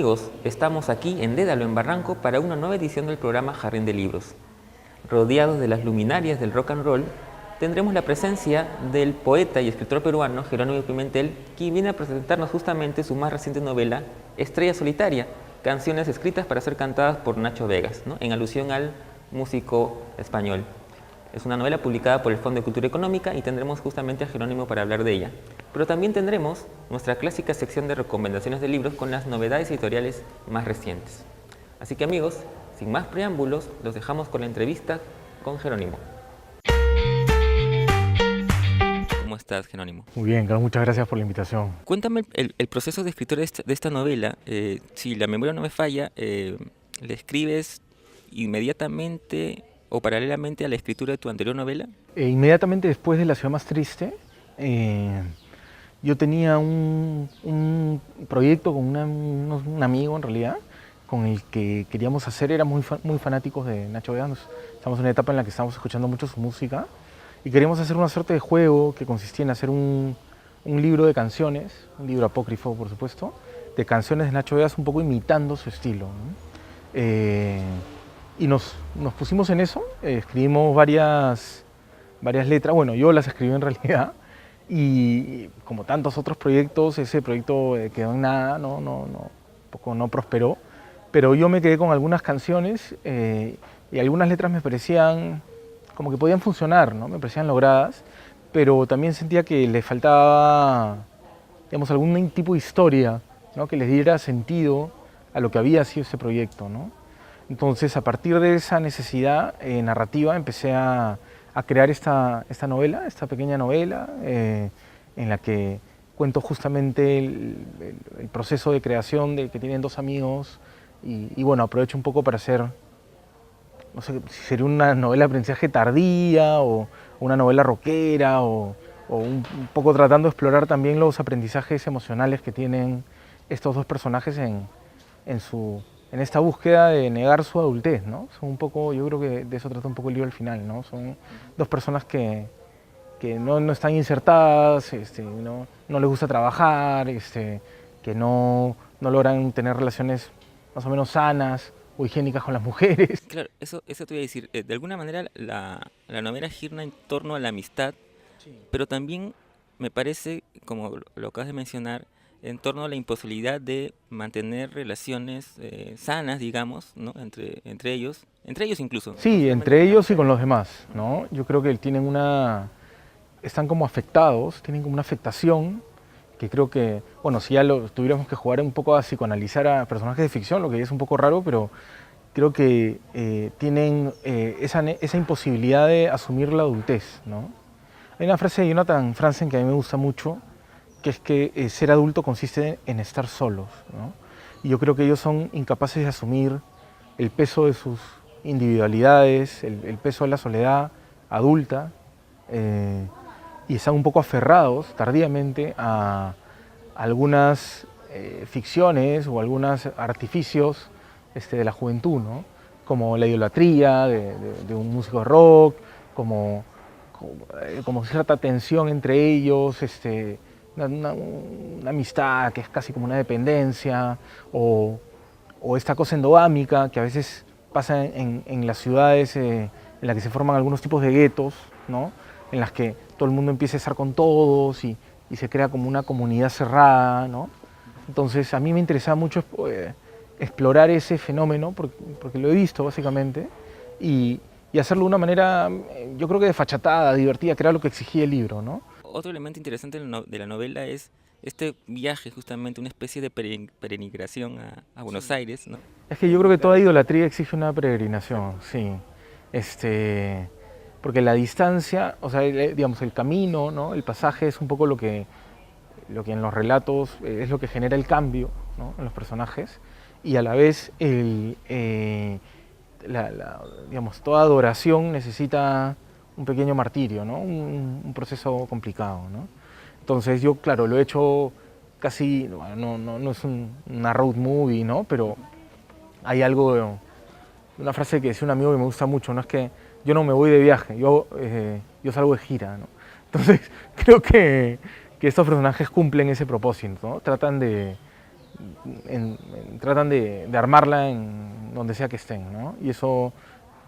amigos, estamos aquí en Dédalo, en Barranco, para una nueva edición del programa Jardín de Libros. Rodeados de las luminarias del rock and roll, tendremos la presencia del poeta y escritor peruano Jerónimo Pimentel, quien viene a presentarnos justamente su más reciente novela, Estrella Solitaria, canciones escritas para ser cantadas por Nacho Vegas, ¿no?, en alusión al músico español. Es una novela publicada por el Fondo de Cultura Económica y tendremos justamente a Jerónimo para hablar de ella. Pero también tendremos nuestra clásica sección de recomendaciones de libros con las novedades editoriales más recientes. Así que amigos, sin más preámbulos, los dejamos con la entrevista con Jerónimo. ¿Cómo estás, Jerónimo? Muy bien, Carlos, muchas gracias por la invitación. Cuéntame el proceso de escritura de esta novela. Si la memoria no me falla, ¿le escribes inmediatamente o paralelamente a la escritura de tu anterior novela? Inmediatamente después de La ciudad más triste, yo tenía un proyecto con un amigo, en realidad, con el que queríamos hacer, éramos muy fanáticos de Nacho Vegas. Estamos en una etapa en la que estamos escuchando mucho su música y queríamos hacer una suerte de juego que consistía en hacer un libro de canciones, un libro apócrifo, por supuesto, de canciones de Nacho Vegas, un poco imitando su estilo, ¿no? Y nos pusimos en eso, escribimos varias letras, bueno, yo las escribí en realidad, y como tantos otros proyectos, ese proyecto quedó en nada, no prosperó, pero yo me quedé con algunas canciones y algunas letras me parecían como que podían funcionar, ¿no? Me parecían logradas, pero también sentía que le faltaba, digamos, algún tipo de historia, ¿no?, que les diera sentido a lo que había sido ese proyecto, ¿no? Entonces, a partir de esa necesidad narrativa, empecé a crear esta novela, esta pequeña novela, en la que cuento justamente el proceso de creación que tienen dos amigos y bueno, aprovecho un poco para hacer, no sé si sería una novela de aprendizaje tardía o una novela rockera o un poco tratando de explorar también los aprendizajes emocionales que tienen estos dos personajes en esta búsqueda de negar su adultez, ¿no? Son un poco, yo creo que de eso trata un poco el libro al final, ¿no? Son dos personas que no están insertadas, no les gusta trabajar, que no logran tener relaciones más o menos sanas o higiénicas con las mujeres. Claro, eso te iba a decir. De alguna manera la novela gira en torno a la amistad, sí, pero también me parece, como lo acabas de mencionar, en torno a la imposibilidad de mantener relaciones sanas, digamos, ¿no?, entre ellos incluso, ¿no? Sí, entre ellos y con los demás, ¿no? Yo creo que están como afectados, tienen como una afectación que creo que, bueno, si ya tuviéramos que jugar un poco a psicoanalizar a personajes de ficción, lo que es un poco raro, pero creo que tienen esa imposibilidad de asumir la adultez, ¿no? Hay una frase de Jonathan Franzen que a mí me gusta mucho, que es que ser adulto consiste en estar solos, ¿no? Y yo creo que ellos son incapaces de asumir el peso de sus individualidades, el peso de la soledad adulta, y están un poco aferrados tardíamente a algunas ficciones o algunos artificios de la juventud, ¿no? Como la idolatría de un músico de rock, como cierta tensión entre ellos, una amistad que es casi como una dependencia, o esta cosa endogámica que a veces pasa en las ciudades en las que se forman algunos tipos de guetos, ¿no?, en las que todo el mundo empieza a estar con todos y se crea como una comunidad cerrada, ¿no? Entonces a mí me interesaba mucho explorar ese fenómeno, porque lo he visto básicamente, y hacerlo de una manera, yo creo que desfachatada, divertida, que era lo que exigía el libro, ¿no? Otro elemento interesante de la novela es este viaje, justamente una especie de peregrinación a Buenos Aires, ¿no? Es que yo creo que toda idolatría exige una peregrinación, sí. Porque la distancia, o sea, digamos, el camino, ¿no?, el pasaje es un poco lo que en los relatos es lo que genera el cambio, ¿no?, en los personajes, y a la vez digamos, toda adoración necesita un pequeño martirio, ¿no?, un proceso complicado, ¿no? Entonces yo, claro, lo he hecho casi, no es una road movie, ¿no?, pero hay algo, una frase que decía un amigo que me gusta mucho, ¿no?, es que yo no me voy de viaje, yo salgo de gira, ¿no? Entonces creo que estos personajes cumplen ese propósito, ¿no? Tratan de tratan de armarla en donde sea que estén, ¿no? Y eso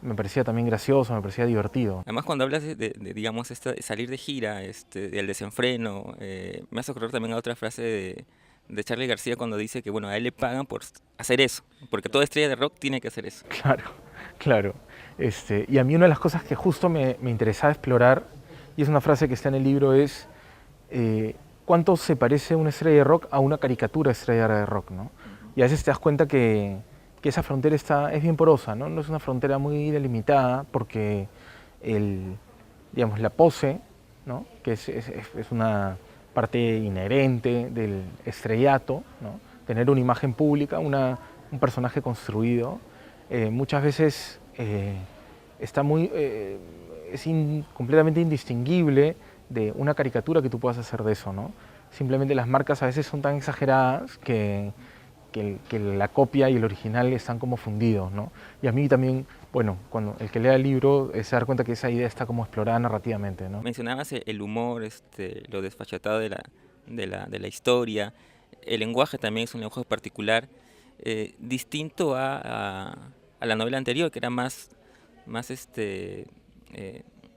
me parecía también gracioso, me parecía divertido. Además, cuando hablas digamos, salir de gira, del desenfreno, me hace acordar también a otra frase de Charly García cuando dice que, bueno, a él le pagan por hacer eso, porque toda estrella de rock tiene que hacer eso. Claro, claro. Y a mí una de las cosas que justo me interesaba explorar, y es una frase que está en el libro, es cuánto se parece una estrella de rock a una caricatura de estrella de rock, ¿no? Y a veces te das cuenta que esa frontera es bien porosa, ¿no? No es una frontera muy delimitada porque digamos, la pose, ¿no? Que es una parte inherente del estrellato, ¿no? Tener una imagen pública, un personaje construido, muchas veces está completamente indistinguible de una caricatura que tú puedas hacer de eso, ¿no? Simplemente las marcas a veces son tan exageradas que la copia y el original están como fundidos, ¿no? Y a mí también, bueno, cuando el que lea el libro se da cuenta que esa idea está como explorada narrativamente, ¿no? Mencionabas el humor, lo desfachatado de la historia, el lenguaje también es un lenguaje particular, distinto a la novela anterior, que era más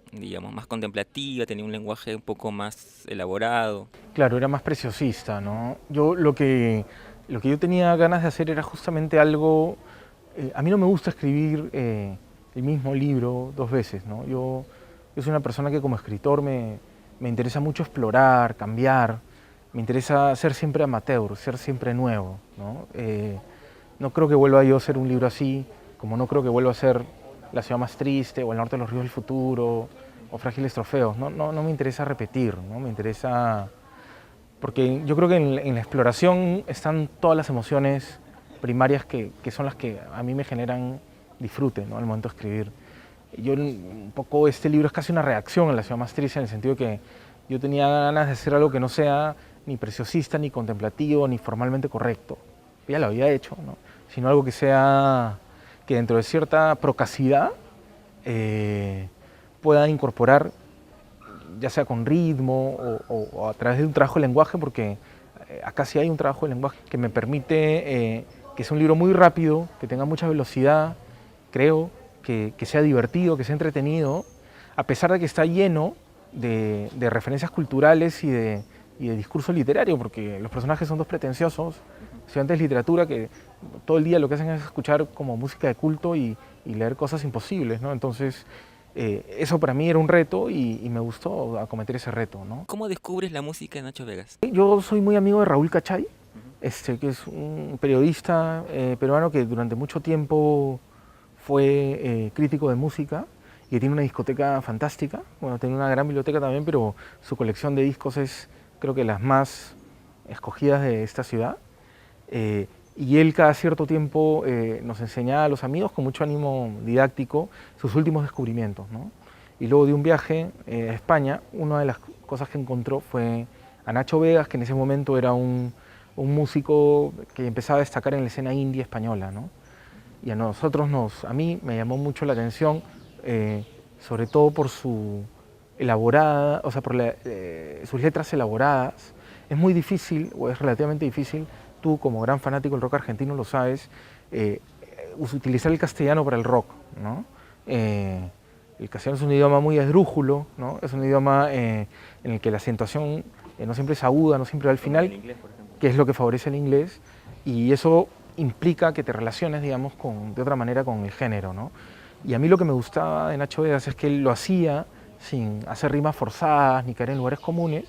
digamos, más contemplativa, tenía un lenguaje un poco más elaborado. Claro, era más preciosista, ¿no? Lo que yo tenía ganas de hacer era justamente algo. A mí no me gusta escribir el mismo libro dos veces, ¿no? Yo soy una persona que como escritor me interesa mucho explorar, cambiar, me interesa ser siempre amateur, ser siempre nuevo, ¿no? No creo que vuelva yo a hacer un libro así, como no creo que vuelva a ser La ciudad más triste, o El norte de los ríos del futuro, o Frágiles trofeos. No me interesa repetir, ¿no? Me interesa. Porque yo creo que en la exploración están todas las emociones primarias que son las que a mí me generan disfrute, ¿no? Al momento de escribir. Un poco este libro es casi una reacción a La ciudad más triste, en el sentido que yo tenía ganas de hacer algo que no sea ni preciosista, ni contemplativo, ni formalmente correcto. Ya lo había hecho, ¿no? Sino algo que sea, que dentro de cierta procacidad pueda incorporar, ya sea con ritmo o a través de un trabajo de lenguaje, porque acá sí hay un trabajo de lenguaje que me permite que sea un libro muy rápido, que tenga mucha velocidad, creo, que sea divertido, que sea entretenido, a pesar de que está lleno de referencias culturales y de discurso literario, porque los personajes son dos pretenciosos, estudiantes de literatura que todo el día lo que hacen es escuchar como música de culto y leer cosas imposibles, ¿no? Entonces, eso para mí era un reto y me gustó acometer ese reto, ¿no? ¿Cómo descubres la música de Nacho Vegas? Yo soy muy amigo de Raúl Cachay, que es un periodista peruano que durante mucho tiempo fue crítico de música y que tiene una discoteca fantástica. Bueno, tiene una gran biblioteca también, pero su colección de discos es, creo que, las más escogidas de esta ciudad. Y él cada cierto tiempo nos enseñaba a los amigos con mucho ánimo didáctico sus últimos descubrimientos, ¿no? Y luego de un viaje a España, una de las cosas que encontró fue a Nacho Vegas, que en ese momento era un músico que empezaba a destacar en la escena indie española, ¿no? Y a mí me llamó mucho la atención, sobre todo por su elaborada, o sea, por sus letras elaboradas. Es muy difícil, o es relativamente difícil, tú como gran fanático del rock argentino lo sabes, utilizar el castellano para el rock, ¿no? El castellano es un idioma muy esdrújulo, ¿no? Es un idioma en el que la acentuación no siempre es aguda, no siempre va al final, Inglés, por ejemplo, que es lo que favorece el inglés, y eso implica que te relaciones, digamos, de otra manera con el género, ¿no? Y a mí lo que me gustaba de Nacho Vegas es que él lo hacía sin hacer rimas forzadas ni caer en lugares comunes,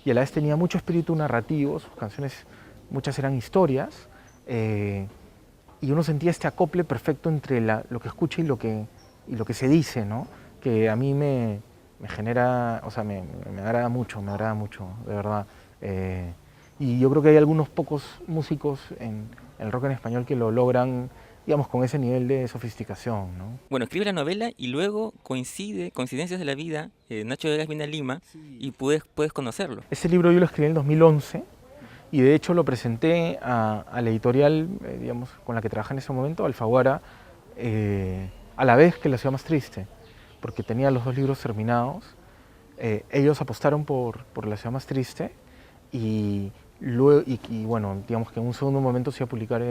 y a la vez tenía mucho espíritu narrativo, sus canciones muchas eran historias, y uno sentía este acople perfecto entre lo que escucha y lo que se dice, ¿no? Que a mí me genera, o sea, me agrada mucho, de verdad. Y yo creo que hay algunos pocos músicos en el rock en español que lo logran, digamos, con ese nivel de sofisticación, ¿no? Bueno, escribe la novela y luego coincidencias de la vida, Nacho Vegas viene a Lima y puedes conocerlo. Este libro yo lo escribí en el 2011 y de hecho lo presenté a la editorial, digamos, con la que trabajé en ese momento, Alfaguara, a la vez que La ciudad más triste, porque tenía los dos libros terminados. Ellos apostaron por La ciudad más triste y luego, y bueno, digamos que en un segundo momento se iba a publicar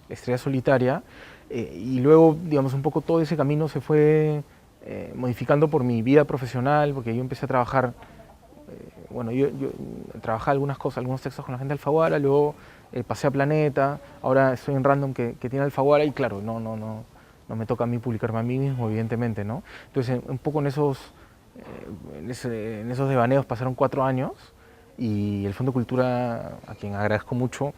Estrella Solitaria, y luego, digamos, un poco todo ese camino se fue modificando por mi vida profesional, porque yo empecé a trabajar, bueno, yo trabajaba algunas cosas, algunos textos con la gente de Alfaguara, luego pasé a Planeta, ahora estoy en Random que tiene Alfaguara y claro, no me toca a mí publicarme a mí mismo, evidentemente, ¿no? Entonces, un poco en esos devaneos pasaron 4 años y el Fondo de Cultura, a quien agradezco mucho,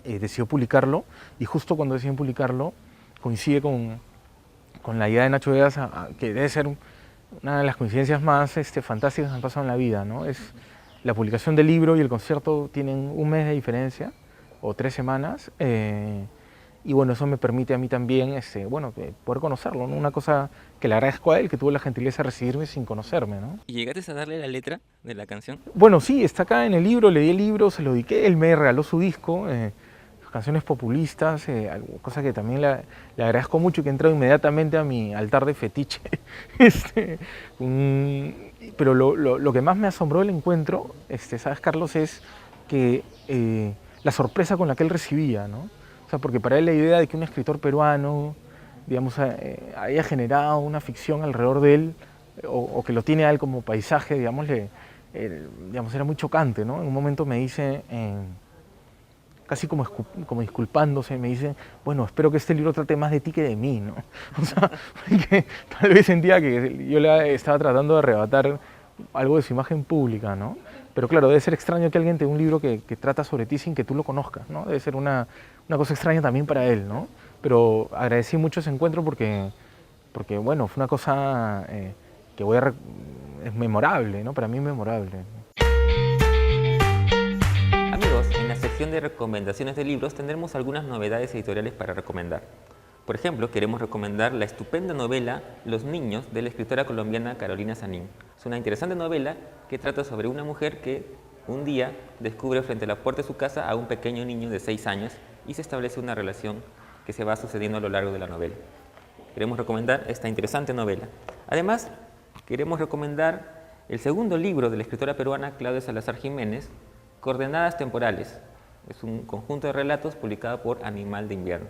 decidió publicarlo y justo cuando deciden publicarlo coincide con la idea de Nacho Vegas, que debe ser una de las coincidencias más fantásticas que me han pasado en la vida, ¿no? Es la publicación del libro y el concierto tienen un mes de diferencia o 3 semanas. Y bueno, eso me permite a mí también bueno, poder conocerlo, ¿no? Una cosa que le agradezco a él, que tuvo la gentileza de recibirme sin conocerme, ¿no? ¿Y llegaste a darle la letra de la canción? Bueno, sí, está acá en el libro, le di el libro, se lo dediqué, él me regaló su disco, canciones populistas, cosa que también le agradezco mucho y que entró inmediatamente a mi altar de fetiche. Pero lo que más me asombró del encuentro, ¿sabes, Carlos? Es que la sorpresa con la que él recibía, ¿no? O sea, porque para él la idea de que un escritor peruano, digamos, haya generado una ficción alrededor de él, o que lo tiene a él como paisaje, digamos, digamos, era muy chocante, ¿no? En un momento me dice, casi como disculpándose, me dice, bueno, espero que este libro trate más de ti que de mí, ¿no? O sea, porque tal vez sentía que yo le estaba tratando de arrebatar algo de su imagen pública, ¿no? Pero claro, debe ser extraño que alguien te dé un libro que trata sobre ti sin que tú lo conozcas, ¿no? Debe ser una cosa extraña también para él, ¿no? Pero agradecí mucho ese encuentro porque bueno, fue una cosa que es memorable, ¿no? Para mí memorable. Amigos, en la sección de recomendaciones de libros tendremos algunas novedades editoriales para recomendar. Por ejemplo, queremos recomendar la estupenda novela Los niños de la escritora colombiana Carolina Sanín. Es una interesante novela que trata sobre una mujer que un día descubre frente a la puerta de su casa a un pequeño niño de 6 años y se establece una relación que se va sucediendo a lo largo de la novela. Queremos recomendar esta interesante novela. Además, queremos recomendar el segundo libro de la escritora peruana Claudia Salazar Jiménez, Coordenadas temporales. Es un conjunto de relatos publicado por Animal de Invierno.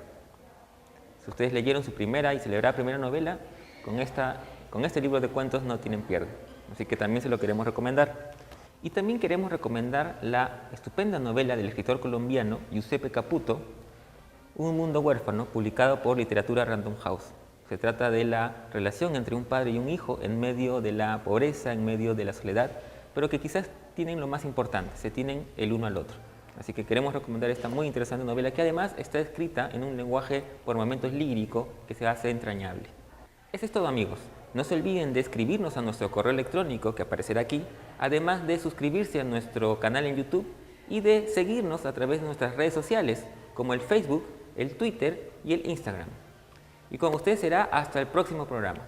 Si ustedes leyeron su primera y celebrada primera novela, con este libro de cuentos no tienen pierde. Así que también se lo queremos recomendar. Y también queremos recomendar la estupenda novela del escritor colombiano Giuseppe Caputo, Un mundo huérfano, publicado por Literatura Random House. Se trata de la relación entre un padre y un hijo en medio de la pobreza, en medio de la soledad, pero que quizás tienen lo más importante, se tienen el uno al otro. Así que queremos recomendar esta muy interesante novela que además está escrita en un lenguaje por momentos lírico que se hace entrañable. Eso es todo, amigos. No se olviden de escribirnos a nuestro correo electrónico que aparecerá aquí, además de suscribirse a nuestro canal en YouTube y de seguirnos a través de nuestras redes sociales como el Facebook, el Twitter y el Instagram. Y con ustedes será hasta el próximo programa.